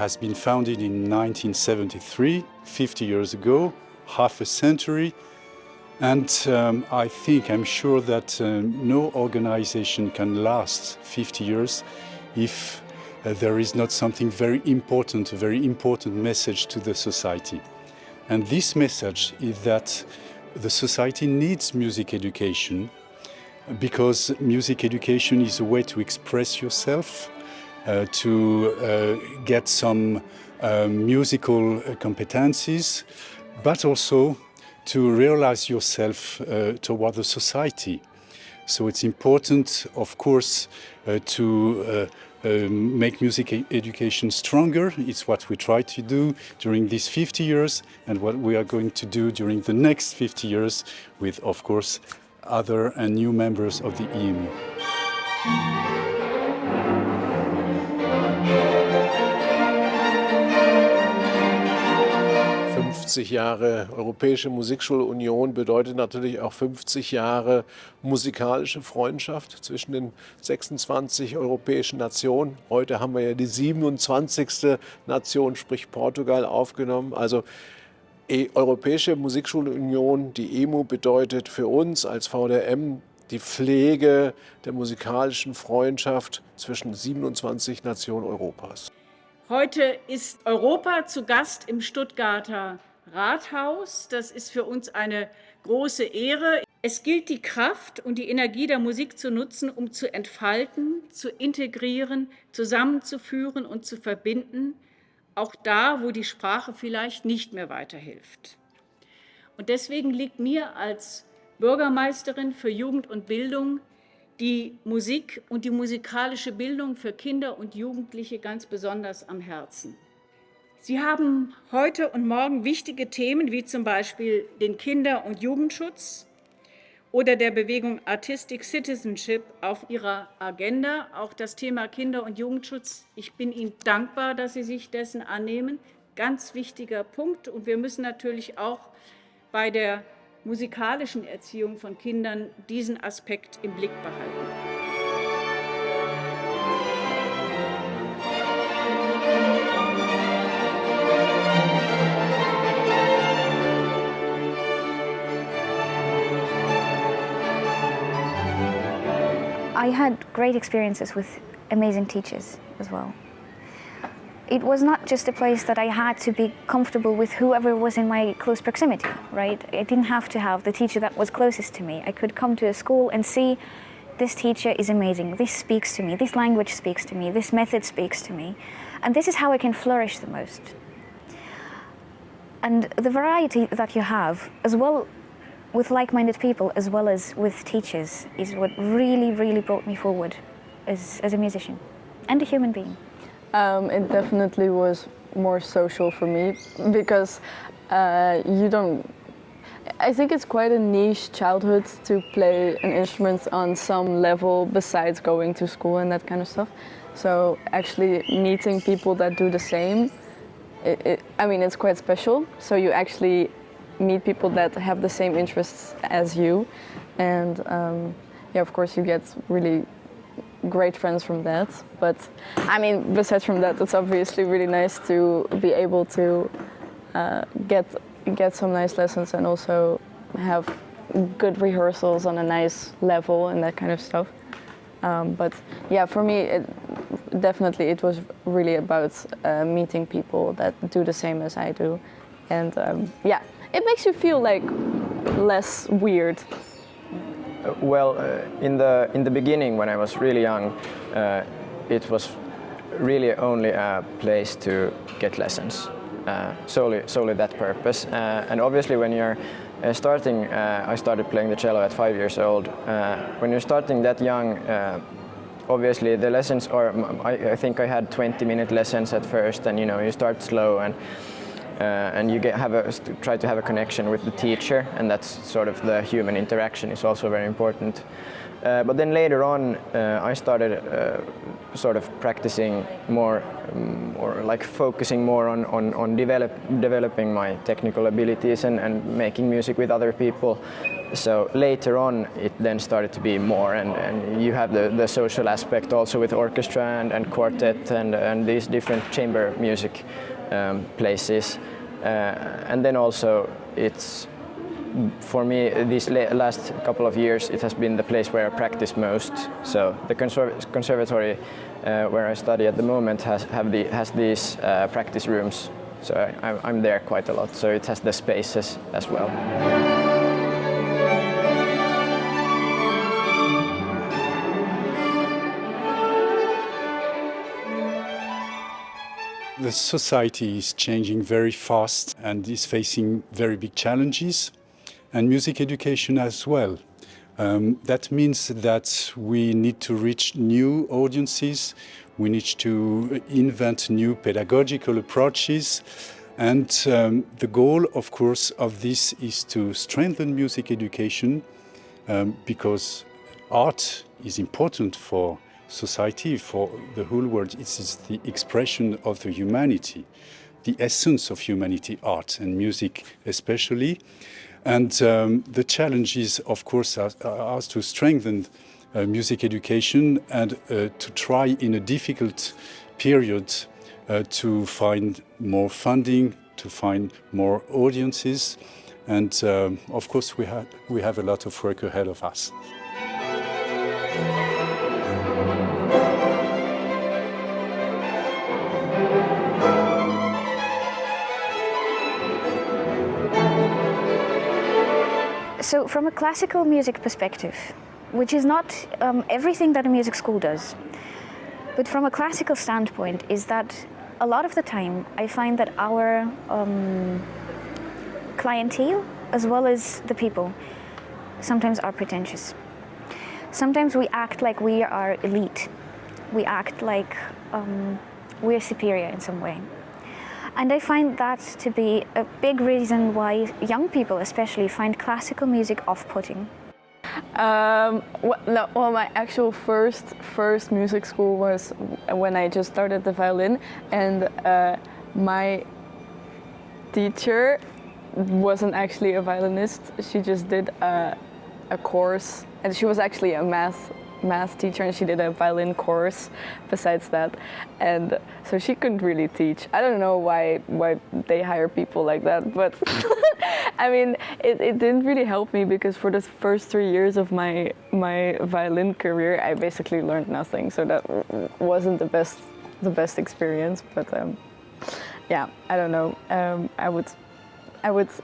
has been founded in 1973, 50 years ago, half a century. And I'm sure that no organization can last 50 years if there is not something very important, a very important message to the society. And this message is that the society needs music education because music education is a way to express yourself, to get some musical competencies, but also to realize yourself toward the society. So it's important, of course, to make music education stronger. It's what we try to do during these 50 years and what we are going to do during the next 50 years with, of course, other and new members of the EMU. 50 Jahre Europäische Musikschulunion bedeutet natürlich auch 50 Jahre musikalische Freundschaft zwischen den 26 europäischen Nationen. Heute haben wir ja die 27. Nation, sprich Portugal, aufgenommen. Also Europäische Musikschulunion, die EMU, bedeutet für uns als VDM die Pflege der musikalischen Freundschaft zwischen 27 Nationen Europas. Heute ist Europa zu Gast im Stuttgarter Rathaus. Das ist für uns eine große Ehre. Es gilt, die Kraft und die Energie der Musik zu nutzen, um zu entfalten, zu integrieren, zusammenzuführen und zu verbinden, auch da, wo die Sprache vielleicht nicht mehr weiterhilft. Und deswegen liegt mir als Bürgermeisterin für Jugend und Bildung die Musik und die musikalische Bildung für Kinder und Jugendliche ganz besonders am Herzen. Sie haben heute und morgen wichtige Themen wie zum Beispiel den Kinder- und Jugendschutz oder der Bewegung Artistic Citizenship auf Ihrer Agenda. Auch das Thema Kinder- und Jugendschutz. Ich bin Ihnen dankbar, dass Sie sich dessen annehmen. Ganz wichtiger Punkt. Und wir müssen natürlich auch bei der musikalischen Erziehung von Kindern diesen Aspekt im Blick behalten. I had great experiences with amazing teachers as well. It was not just a place that I had to be comfortable with whoever was in my close proximity, right? I didn't have to have the teacher that was closest to me. I could come to a school and see this teacher is amazing, this speaks to me, this language speaks to me, this method speaks to me, and this is how I can flourish the most. And the variety that you have, as well with like-minded people as well as with teachers, is what really, really brought me forward as a musician and a human being. It definitely was more social for me because I think it's quite a niche childhood to play an instrument on some level besides going to school and that kind of stuff. So actually meeting people that do the same, it's quite special. So you actually meet people that have the same interests as you, and of course you get really great friends from that. But besides from that, it's obviously really nice to be able to get some nice lessons and also have good rehearsals on a nice level and that kind of stuff. But yeah, for me, it was really about meeting people that do the same as I do, and it makes you feel like less weird. Well, in the beginning, when I was really young, it was really only a place to get lessons, solely that purpose. And obviously, when you're starting, I started playing the cello at 5 years old. When you're starting that young, obviously the lessons are. I think I had 20-minute lessons at first, and you start slow, and and you try to have a connection with the teacher, and that's sort of the human interaction is also very important. But then later on, I started sort of practicing more, or like focusing more on developing my technical abilities and making music with other people. So later on, it then started to be more, and you have the social aspect also with orchestra and quartet and these different chamber music places. And then also it's, for me, these last couple of years, it has been the place where I practice most. So the conservatory where I study at the moment has these practice rooms. So I'm there quite a lot. So it has the spaces as well. The society is changing very fast and is facing very big challenges, and music education as well. That means that we need to reach new audiences, we need to invent new pedagogical approaches, and the goal, of course, of this is to strengthen music education because art is important for society, for the whole world. It is the expression of the humanity, the essence of humanity, art and music especially. And the challenge is, of course, are to strengthen music education and to try in a difficult period to find more funding, to find more audiences. And of course, we have a lot of work ahead of us. So from a classical music perspective, which is not everything that a music school does, but from a classical standpoint, is that a lot of the time I find that our clientele, as well as the people, sometimes are pretentious. Sometimes we act like we are elite. We act like we're superior in some way. And I find that to be a big reason why young people especially find classical music off-putting. Well, my actual first music school was when I just started the violin, and my teacher wasn't actually a violinist. She just did a course, and she was actually a math teacher, and she did a violin course besides that, and so she couldn't really teach. I don't know why they hire people like that, but I mean, it didn't really help me, because for the first 3 years of my violin career, I basically learned nothing. So that wasn't the best experience. But yeah, I don't know. I would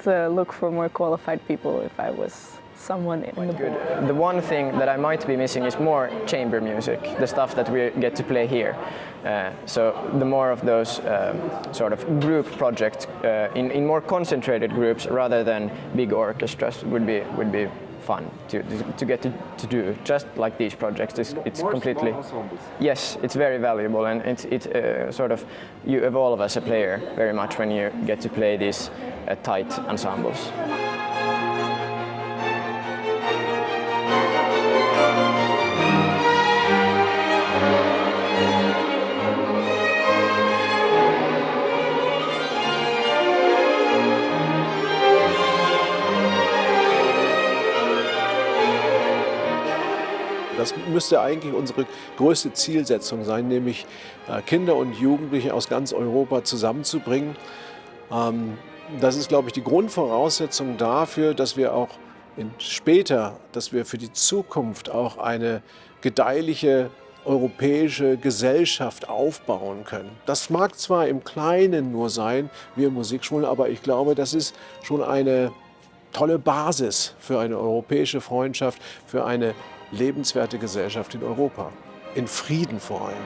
look for more qualified people if I was someone in the board. The one thing that I might be missing is more chamber music, the stuff that we get to play here. So the more of those sort of group projects in more concentrated groups rather than big orchestras would be fun to get to do, just like these projects. It's completely, yes, it's very valuable, and it sort of, you evolve as a player very much when you get to play these tight ensembles. Das müsste eigentlich unsere größte Zielsetzung sein, nämlich Kinder und Jugendliche aus ganz Europa zusammenzubringen. Das ist, glaube ich, die Grundvoraussetzung dafür, dass wir auch dass wir für die Zukunft auch eine gedeihliche europäische Gesellschaft aufbauen können. Das mag zwar im Kleinen nur sein, wir Musikschulen, aber ich glaube, das ist schon eine tolle Basis für eine europäische Freundschaft, für eine lebenswerte Gesellschaft in Europa, in Frieden vor allem.